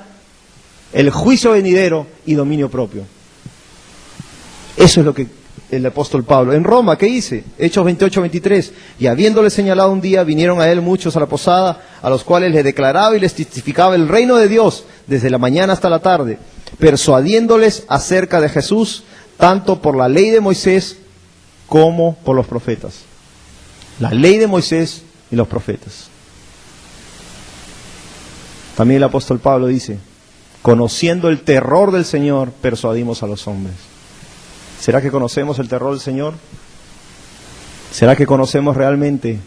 el juicio venidero y dominio propio. Eso es lo que el apóstol Pablo. En Roma, ¿qué dice? Hechos 28-23. Y habiéndole señalado un día, vinieron a él muchos a la posada, a los cuales le declaraba y les testificaba el reino de Dios, desde la mañana hasta la tarde, persuadiéndoles acerca de Jesús, tanto por la ley de Moisés como por los profetas. La ley de Moisés y los profetas. También el apóstol Pablo dice, conociendo el terror del Señor, persuadimos a los hombres. ¿Será que conocemos el terror del Señor? ¿Será que conocemos realmente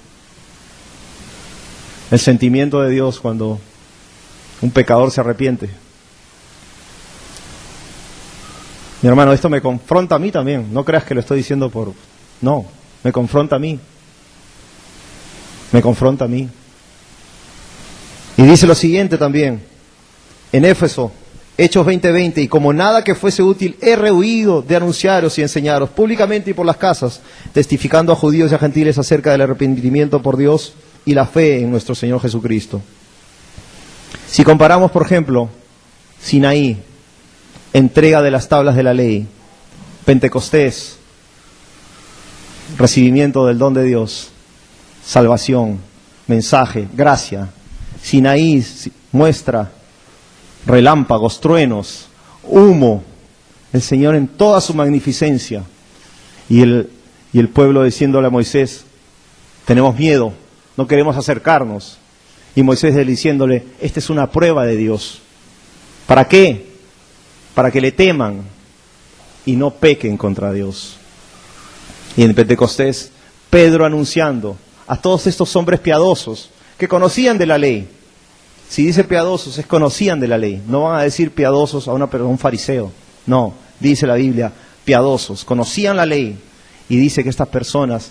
el sentimiento de Dios cuando un pecador se arrepiente? Mi hermano, esto me confronta a mí también. No creas que lo estoy diciendo por... No, me confronta a mí. Me confronta a mí. Y dice lo siguiente también, en Éfeso, Hechos 20:20, y como nada que fuese útil, he rehuido de anunciaros y enseñaros públicamente y por las casas, testificando a judíos y a gentiles acerca del arrepentimiento por Dios y la fe en nuestro Señor Jesucristo. Si comparamos, por ejemplo, Sinaí, entrega de las tablas de la ley, Pentecostés, recibimiento del don de Dios, salvación, mensaje, gracia. Sinaí muestra relámpagos, truenos, humo, el Señor en toda su magnificencia. Y el pueblo diciéndole a Moisés, tenemos miedo, no queremos acercarnos. Y Moisés diciéndole, esta es una prueba de Dios. ¿Para qué? Para que le teman y no pequen contra Dios. Y en Pentecostés, Pedro anunciando a todos estos hombres piadosos que conocían de la ley. Si dice piadosos, es conocían de la ley. No van a decir piadosos a un fariseo. No, dice la Biblia, piadosos, conocían la ley. Y dice que estas personas,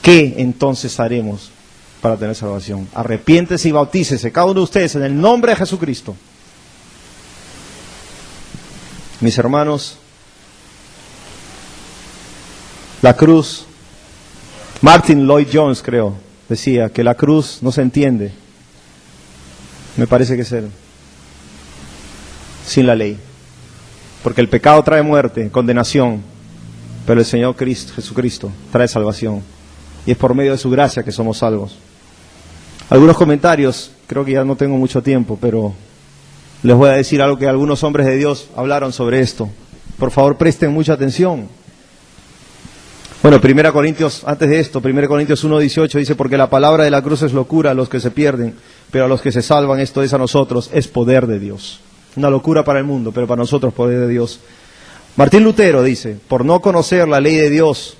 ¿qué entonces haremos para tener salvación? Arrepiéntese y bautícese, cada uno de ustedes, en el nombre de Jesucristo. Mis hermanos, la cruz, Martin Lloyd Jones, creo, decía que la cruz no se entiende. Me parece que es él. Sin la ley. Porque el pecado trae muerte, condenación. Pero el Señor Jesucristo trae salvación. Y es por medio de su gracia que somos salvos. Algunos comentarios creo que ya no tengo mucho tiempo, pero les voy a decir algo que algunos hombres de Dios hablaron sobre esto. Por favor, presten mucha atención. Bueno, 1 Corintios, antes de esto, 1 Corintios 1:18 dice, porque la palabra de la cruz es locura a los que se pierden, pero a los que se salvan, esto es a nosotros, es poder de Dios. Una locura para el mundo, pero para nosotros poder de Dios. Martín Lutero dice, por no conocer la ley de Dios,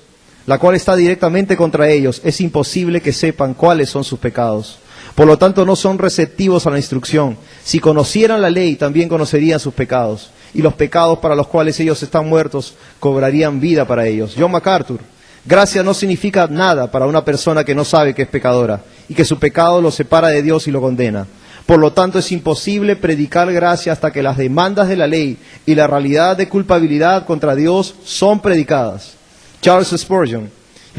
la cual está directamente contra ellos, es imposible que sepan cuáles son sus pecados. Por lo tanto, no son receptivos a la instrucción. Si conocieran la ley, también conocerían sus pecados. Y los pecados para los cuales ellos están muertos, cobrarían vida para ellos. John MacArthur, gracia no significa nada para una persona que no sabe que es pecadora, y que su pecado lo separa de Dios y lo condena. Por lo tanto, es imposible predicar gracia hasta que las demandas de la ley y la realidad de culpabilidad contra Dios son predicadas. Charles Spurgeon,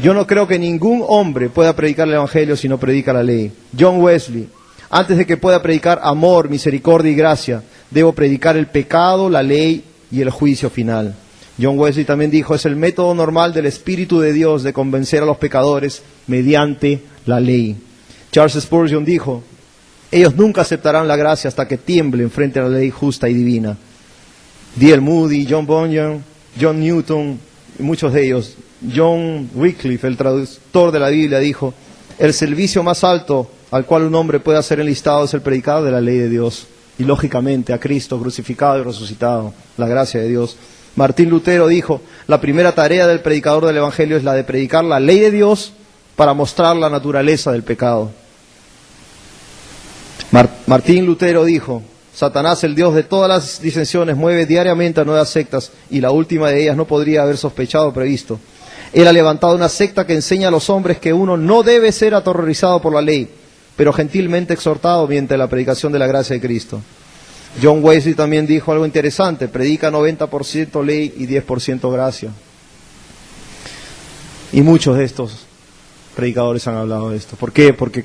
yo no creo que ningún hombre pueda predicar el Evangelio si no predica la ley. John Wesley, antes de que pueda predicar amor, misericordia y gracia, debo predicar el pecado, la ley y el juicio final. John Wesley también dijo, es el método normal del Espíritu de Dios de convencer a los pecadores mediante la ley. Charles Spurgeon dijo, ellos nunca aceptarán la gracia hasta que tiemblen frente a la ley justa y divina. D.L. Moody, John Bunyan, John Newton, y muchos de ellos. John Wycliffe, el traductor de la Biblia, dijo, el servicio más alto al cual un hombre puede ser enlistado es el predicado de la ley de Dios. Y lógicamente a Cristo crucificado y resucitado, la gracia de Dios. Martín Lutero dijo, la primera tarea del predicador del Evangelio es la de predicar la ley de Dios para mostrar la naturaleza del pecado. Martín Lutero dijo, Satanás, el Dios de todas las disensiones, mueve diariamente a nuevas sectas y la última de ellas no podría haber sospechado o previsto. Él ha levantado una secta que enseña a los hombres que uno no debe ser aterrorizado por la ley, pero gentilmente exhortado mediante la predicación de la gracia de Cristo. John Wesley también dijo algo interesante, predica 90% ley y 10% gracia. Y muchos de estos predicadores han hablado de esto. ¿Por qué? Porque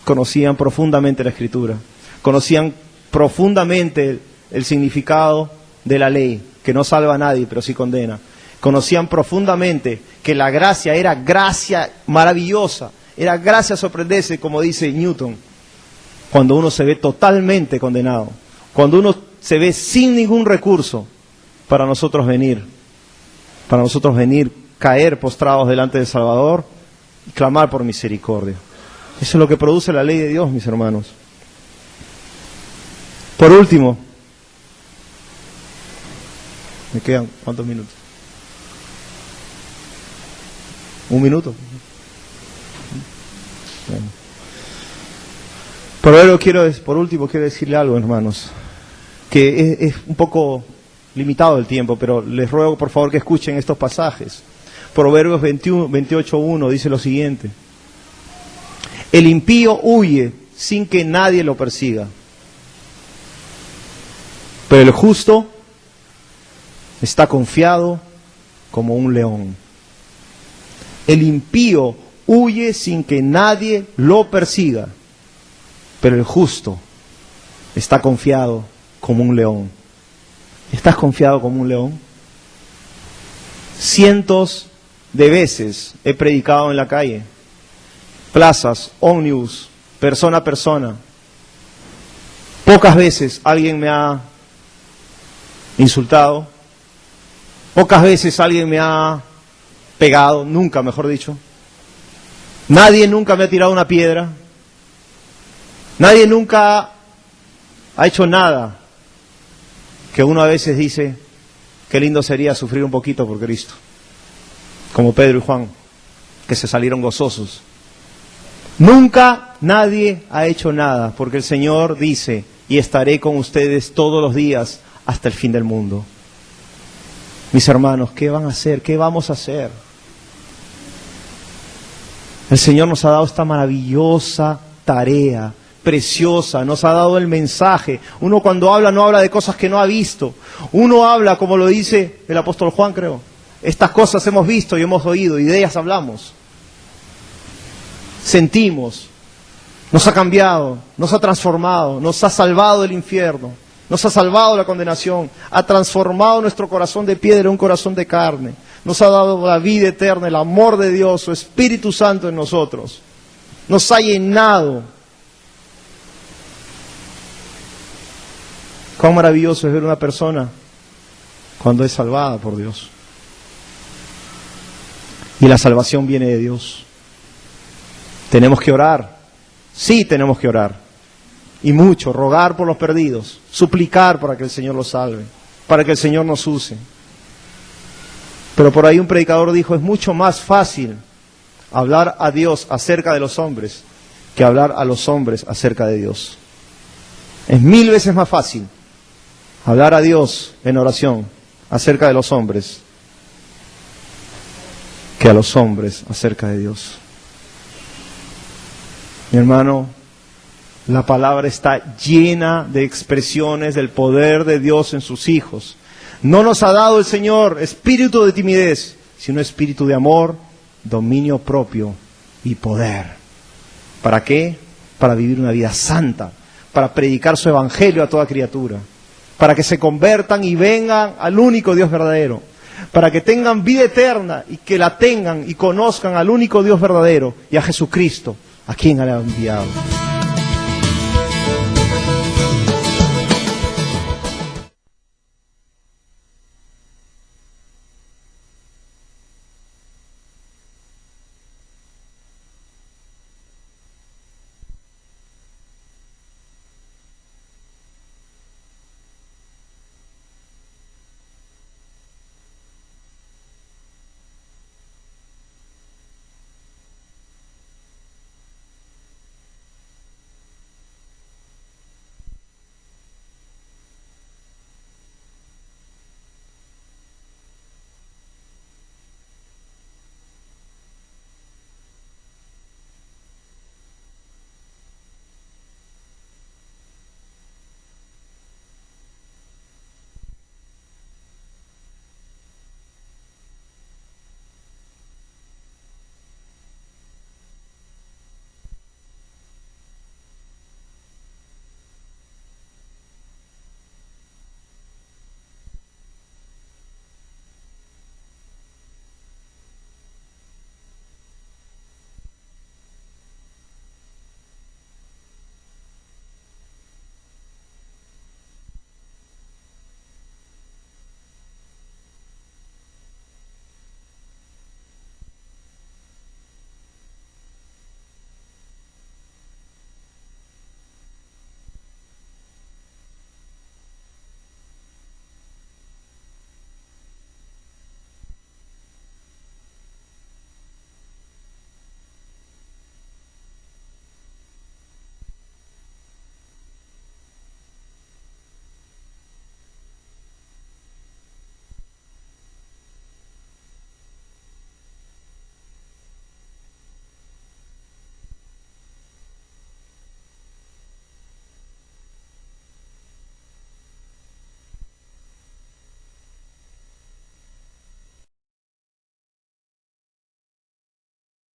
conocían profundamente la Escritura, conocían profundamente el significado de la ley, que no salva a nadie, pero sí condena. Conocían profundamente que la gracia era gracia maravillosa, era gracia sorprendente, como dice Newton, cuando uno se ve totalmente condenado, cuando uno se ve sin ningún recurso para nosotros venir, caer postrados delante del Salvador y clamar por misericordia. Eso es lo que produce la ley de Dios, mis hermanos. Por último, ¿me quedan cuántos minutos? ¿Un minuto? Bueno. Por último, quiero decirle algo, hermanos, que es un poco limitado el tiempo, pero les ruego por favor que escuchen estos pasajes. Proverbios 28:1 dice lo siguiente: el impío huye sin que nadie lo persiga, pero el justo está confiado como un león. El impío huye sin que nadie lo persiga, pero el justo está confiado como un león. ¿Estás confiado como un león? Cientos de veces he predicado en la calle, plazas, ómnibus, persona a persona. Pocas veces alguien me ha insultado, pocas veces alguien me ha pegado, nunca, mejor dicho. Nadie nunca me ha tirado una piedra, nadie nunca ha hecho nada que uno a veces dice, qué lindo sería sufrir un poquito por Cristo, como Pedro y Juan, que se salieron gozosos. Nunca nadie ha hecho nada, porque el Señor dice, y estaré con ustedes todos los días hasta el fin del mundo. Mis hermanos, ¿qué van a hacer? ¿Qué vamos a hacer? El Señor nos ha dado esta maravillosa tarea, preciosa, nos ha dado el mensaje. Uno cuando habla no habla de cosas que no ha visto. Uno habla, como lo dice el apóstol Juan, creo. Estas cosas hemos visto y hemos oído y de ellas hablamos. Sentimos, nos ha cambiado, nos ha transformado, nos ha salvado del infierno, nos ha salvado de la condenación, ha transformado nuestro corazón de piedra en un corazón de carne, nos ha dado la vida eterna, el amor de Dios, su Espíritu Santo en nosotros, nos ha llenado Cuán maravilloso es ver una persona cuando es salvada por Dios. Y la salvación viene de Dios. Tenemos que orar. Sí, tenemos que orar. Y mucho, rogar por los perdidos, suplicar para que el Señor los salve, para que el Señor nos use. Pero por ahí un predicador dijo, es mucho más fácil hablar a Dios acerca de los hombres que hablar a los hombres acerca de Dios. Es 1000 veces más fácil hablar a Dios en oración acerca de los hombres que a los hombres acerca de Dios. Mi hermano, la palabra está llena de expresiones del poder de Dios en sus hijos. No nos ha dado el Señor espíritu de timidez, sino espíritu de amor, dominio propio y poder. ¿Para qué? Para vivir una vida santa, para predicar su evangelio a toda criatura, para que se conviertan y vengan al único Dios verdadero, para que tengan vida eterna y que la tengan y conozcan al único Dios verdadero y a Jesucristo, a quien le ha enviado.